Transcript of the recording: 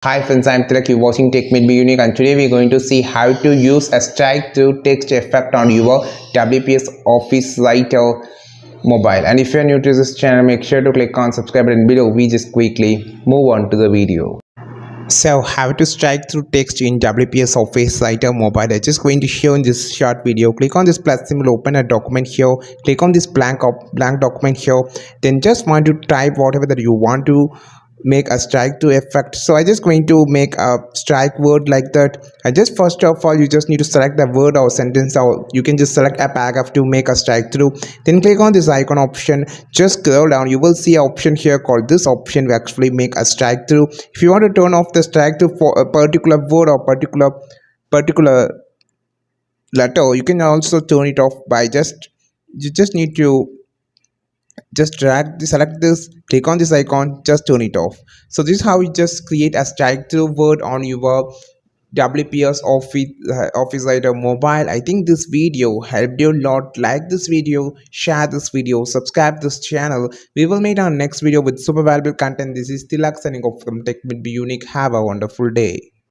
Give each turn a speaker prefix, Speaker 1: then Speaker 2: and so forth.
Speaker 1: Hi friends, I'm Tilak. You're watching Tech Made Be Unique, and today we're going to see how to use a strike-through text effect on your WPS Office Writer mobile. And if you're new to this channel, make sure to click on subscribe button below. We just quickly move on to the video. So how to strike through text in WPS Office Writer mobile. I'm just going to show in this short video. Click on this plus symbol, open a document here. Click on this blank document here. Then just want to type whatever that you want to make a strike to effect. So I just going to make a strike word like that. I just first of all you just need to select the word or sentence, or you can just select a paragraph to make a strike through. Then click on this icon option, just scroll down, you will see an option here called this option will actually make a strike through. If you want to turn off the strike through for a particular word or particular letter, you can also turn it off by you just need to just select this, click on this icon, just turn it off. So this is how you just create a strike through word on your WPS office writer mobile. I think this video helped you a lot. Like this video, share this video, subscribe this channel. We will meet our next video with super valuable content. This is Tilak signing off from Tech Will Be Unique. Have a wonderful day.